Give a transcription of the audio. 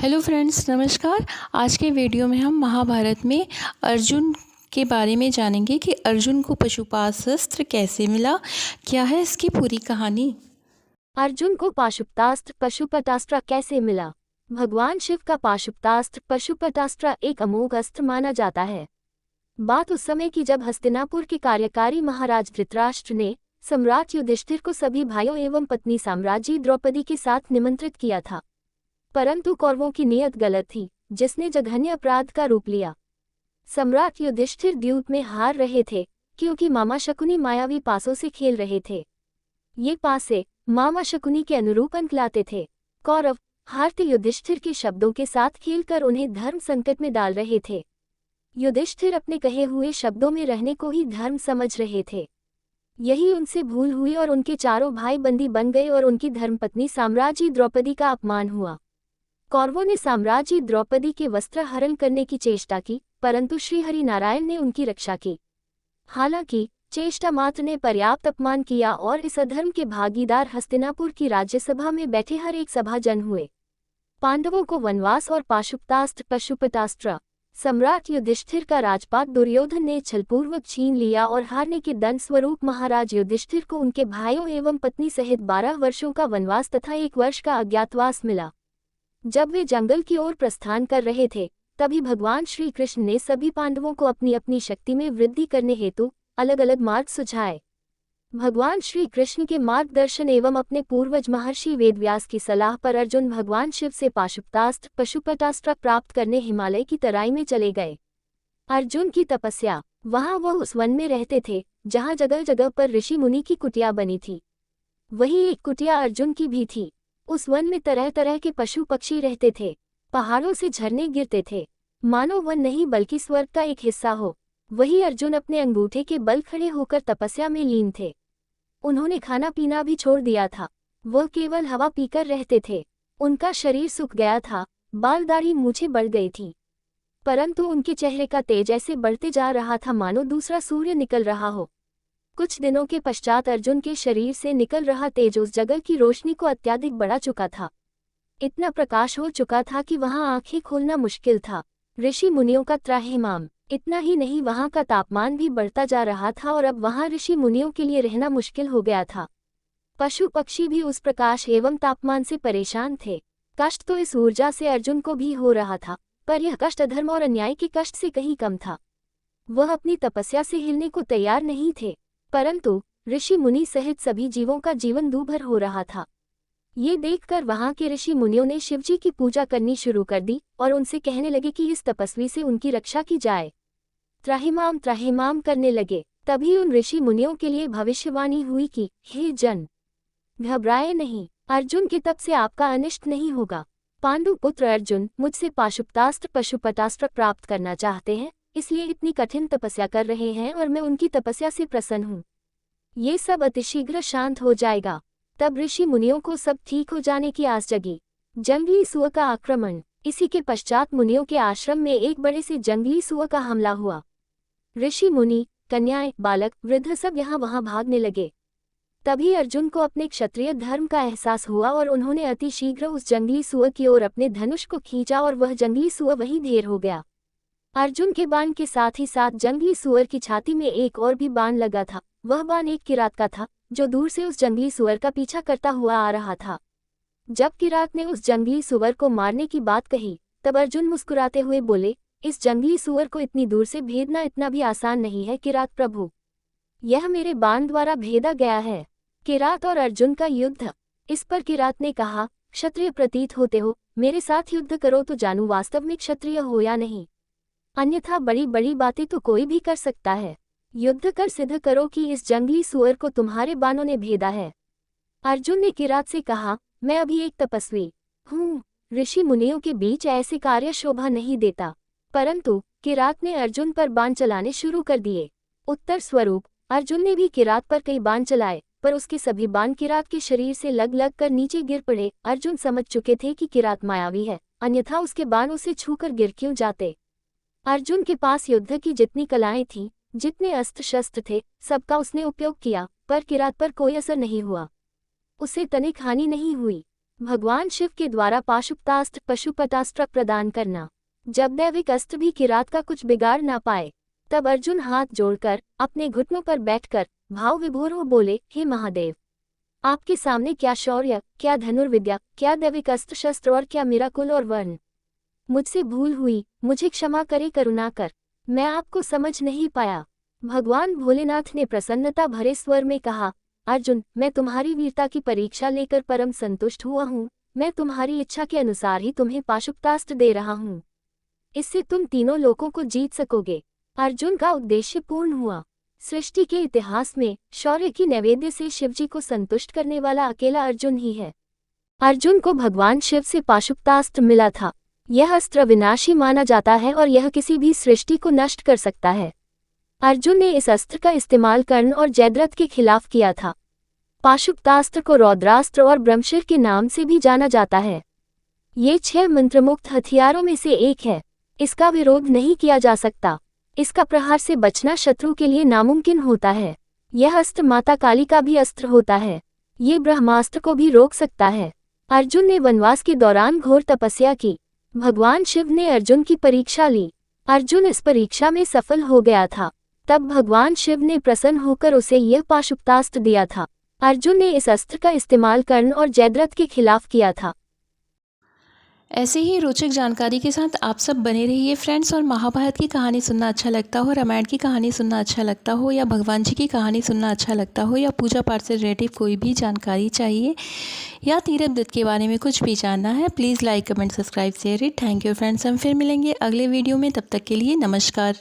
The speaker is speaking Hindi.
हेलो फ्रेंड्स, नमस्कार। आज के वीडियो में हम महाभारत में अर्जुन के बारे में जानेंगे कि अर्जुन को पाशुपतास्त्र कैसे मिला। क्या है इसकी पूरी कहानी। अर्जुन को पाशुपतास्त्र पशुपतास्त्र कैसे मिला। भगवान शिव का पाशुपतास्त्र पशुपतास्त्र एक अमोघ अस्त्र माना जाता है। बात उस समय की जब हस्तिनापुर के कार्यकारी महाराज धृतराष्ट्र ने सम्राट युधिष्ठिर को सभी भाइयों एवं पत्नी साम्राज्ञी द्रौपदी के साथ निमंत्रित किया था। परंतु कौरवों की नीयत गलत थी, जिसने जघन्य अपराध का रूप लिया। सम्राट युधिष्ठिर द्यूत में हार रहे थे, क्योंकि मामा शकुनी मायावी पासों से खेल रहे थे। ये पासे मामा शकुनी के अनुरूप अंक लाते थे। कौरव हारते युधिष्ठिर के शब्दों के साथ खेलकर उन्हें धर्म संकट में डाल रहे थे। युधिष्ठिर अपने कहे हुए शब्दों में रहने को ही धर्म समझ रहे थे। यही उनसे भूल हुई और उनके चारों भाई बंदी बन गए और उनकी धर्मपत्नी साम्राज्ञी द्रौपदी का अपमान हुआ। कौरवों ने साम्राज्ञी द्रौपदी के वस्त्र हरण करने की चेष्टा की, परंतु श्रीहरि नारायण ने उनकी रक्षा की। हालांकि चेष्टा मात्र ने पर्याप्त अपमान किया और इस अधर्म के भागीदार हस्तिनापुर की राज्यसभा में बैठे हर एक सभाजन हुए। पांडवों को वनवास और पाशुपतास्त्र पशुपतास्त्र सम्राट युधिष्ठिर का राजपाट दुर्योधन ने छलपूर्वक छीन लिया और हारने के दंड स्वरूप महाराज युधिष्ठिर को उनके भाइयों एवं पत्नी सहित 12 वर्षों का वनवास तथा 1 वर्ष का अज्ञातवास मिला। जब वे जंगल की ओर प्रस्थान कर रहे थे, तभी भगवान श्री कृष्ण ने सभी पांडवों को अपनी अपनी शक्ति में वृद्धि करने हेतु अलग अलग मार्ग सुझाए। भगवान श्री कृष्ण के मार्गदर्शन एवं अपने पूर्वज महर्षि वेदव्यास की सलाह पर अर्जुन भगवान शिव से पाशुपतास्त्र पशुपतास्त्र प्राप्त करने हिमालय की तराई में चले गए। अर्जुन की तपस्या। वहां वह उस वन में रहते थे जहां जगह जगह पर ऋषि मुनि की कुटिया बनी थी। वही एक कुटिया अर्जुन की भी थी। उस वन में तरह तरह के पशु पक्षी रहते थे। पहाड़ों से झरने गिरते थे, मानो वन नहीं बल्कि स्वर्ग का एक हिस्सा हो। वही अर्जुन अपने अंगूठे के बल खड़े होकर तपस्या में लीन थे। उन्होंने खाना पीना भी छोड़ दिया था। वह केवल हवा पीकर रहते थे। उनका शरीर सूख गया था, बाल दाढ़ी मूछें बढ़ गई थी, परंतु उनके चेहरे का तेज ऐसे बढ़ते जा रहा था मानो दूसरा सूर्य निकल रहा हो। कुछ दिनों के पश्चात अर्जुन के शरीर से निकल रहा तेज उस जगह की रोशनी को अत्यधिक बढ़ा चुका था। इतना प्रकाश हो चुका था कि वहां आंखें खोलना मुश्किल था। ऋषि मुनियों का त्राहिमाम। इतना ही नहीं, वहां का तापमान भी बढ़ता जा रहा था और अब वहां ऋषि मुनियों के लिए रहना मुश्किल हो गया था। पशु पक्षी भी उस प्रकाश एवं तापमान से परेशान थे। कष्ट तो इस ऊर्जा से अर्जुन को भी हो रहा था, पर यह कष्ट अधर्म और अन्याय के कष्ट से कहीं कम था। वह अपनी तपस्या से हिलने को तैयार नहीं थे, परंतु ऋषि मुनि सहित सभी जीवों का जीवन दूभर हो रहा था। ये देखकर वहां के ऋषि मुनियों ने शिवजी की पूजा करनी शुरू कर दी और उनसे कहने लगे कि इस तपस्वी से उनकी रक्षा की जाए। त्राहिमाम त्राहिमाम करने लगे। तभी उन ऋषि मुनियों के लिए भविष्यवाणी हुई कि हे जन, घबराए नहीं, अर्जुन के तप से आपका अनिष्ट नहीं होगा। पांडु पुत्र अर्जुन मुझसे पाशुपतास्त्र पशुपतास्त्र प्राप्त करना चाहते हैं, इसलिए इतनी कठिन तपस्या कर रहे हैं और मैं उनकी तपस्या से प्रसन्न हूँ। ये सब अतिशीघ्र शांत हो जाएगा। तब ऋषि मुनियों को सब ठीक हो जाने की आस जगी। जंगली सुअर का आक्रमण। इसी के पश्चात मुनियों के आश्रम में एक बड़े से जंगली सुअर का हमला हुआ। ऋषि मुनि, कन्याएं, बालक, वृद्ध सब यहाँ वहाँ भागने लगे। तभी अर्जुन को अपने क्षत्रिय धर्म का एहसास हुआ और उन्होंने अतिशीघ्र उस जंगली सुअर की ओर अपने धनुष को खींचा और वह जंगली सुअर वहीं ढेर हो गया। अर्जुन के बाण के साथ ही साथ जंगली सुअर की छाती में एक और भी बाण लगा था। वह बाण एक किरात का था, जो दूर से उस जंगली सुअर का पीछा करता हुआ आ रहा था। जब किरात ने उस जंगली सुअर को मारने की बात कही, तब अर्जुन मुस्कुराते हुए बोले, इस जंगली सुअर को इतनी दूर से भेदना इतना भी आसान नहीं है किरात प्रभु। यह मेरे बाण द्वारा भेदा गया है। किरात और अर्जुन का युद्ध। इस पर किरात ने कहा, क्षत्रिय प्रतीत होते हो, मेरे साथ युद्ध करो तो जानू वास्तव में क्षत्रिय हो या नहीं, अन्यथा बड़ी बड़ी बातें तो कोई भी कर सकता है। युद्ध कर सिद्ध करो कि इस जंगली सुअर को तुम्हारे बाणों ने भेदा है। अर्जुन ने किरात से कहा, मैं अभी एक तपस्वी हूँ, ऋषि मुनियों के बीच ऐसे कार्य शोभा नहीं देता। परंतु किरात ने अर्जुन पर बाण चलाने शुरू कर दिए। उत्तर स्वरूप अर्जुन ने भी किरात पर कई बाण चलाए, पर उसके सभी बाण किरात के शरीर से लग लग कर नीचे गिर पड़े। अर्जुन समझ चुके थे कि किरात मायावी है, अन्यथा उसके बाण उसे छूकर गिर क्यों जाते। अर्जुन के पास युद्ध की जितनी कलाएं थीं, जितने अस्त्र शस्त्र थे, सबका उसने उपयोग किया, पर किरात पर कोई असर नहीं हुआ। उसे तनिक हानि नहीं हुई। भगवान शिव के द्वारा पाशुपतास्त्र पशुपतास्त्र प्रदान करना। जब दैविक अस्त्र भी किरात का कुछ बिगाड़ ना पाए, तब अर्जुन हाथ जोड़कर अपने घुटनों पर बैठकर भाव विभोर हो बोले, हे महादेव, आपके सामने क्या शौर्य, क्या धनुर्विद्या, क्या दैविक अस्त्र शस्त्र और क्या मेरा कुल और वर्ण। मुझसे भूल हुई, मुझे क्षमा करे करुणा कर, मैं आपको समझ नहीं पाया। भगवान भोलेनाथ ने प्रसन्नता भरे स्वर में कहा, अर्जुन, मैं तुम्हारी वीरता की परीक्षा लेकर परम संतुष्ट हुआ हूँ। मैं तुम्हारी इच्छा के अनुसार ही तुम्हें पाशुपतास्त्र दे रहा हूँ। इससे तुम तीनों लोकों को जीत सकोगे। अर्जुन का उद्देश्य पूर्ण हुआ। सृष्टि के इतिहास में शौर्य की नैवेद्य से शिवजी को संतुष्ट करने वाला अकेला अर्जुन ही है। अर्जुन को भगवान शिव से पाशुपतास्त्र मिला था। यह अस्त्र विनाशी माना जाता है और यह किसी भी सृष्टि को नष्ट कर सकता है। अर्जुन ने इस अस्त्र का इस्तेमाल कर्ण और जयद्रथ के खिलाफ किया था। पाशुपतास्त्र को रौद्रास्त्र और ब्रह्मशिर के नाम से भी जाना जाता है। ये 6 मंत्रमुक्त हथियारों में से एक है। इसका विरोध नहीं किया जा सकता। इसका प्रहार से बचना शत्रु के लिए नामुमकिन होता है। यह अस्त्र माता काली का भी अस्त्र होता है। ये ब्रह्मास्त्र को भी रोक सकता है। अर्जुन ने वनवास के दौरान घोर तपस्या की। भगवान शिव ने अर्जुन की परीक्षा ली। अर्जुन इस परीक्षा में सफल हो गया था। तब भगवान शिव ने प्रसन्न होकर उसे यह पाशुपतास्त्र दिया था। अर्जुन ने इस अस्त्र का इस्तेमाल कर्ण और जयद्रथ के खिलाफ किया था। ऐसे ही रोचक जानकारी के साथ आप सब बने रहिए फ्रेंड्स। और महाभारत की कहानी सुनना अच्छा लगता हो, रामायण की कहानी सुनना अच्छा लगता हो, या भगवान जी की कहानी सुनना अच्छा लगता हो, या पूजा पाठ से रिलेटिव कोई भी जानकारी चाहिए, या तीर्थ व्रत के बारे में कुछ भी जानना है, please like comment subscribe share it. Thank you friends. हम फिर मिलेंगे अगले वीडियो में। तब तक के लिए नमस्कार।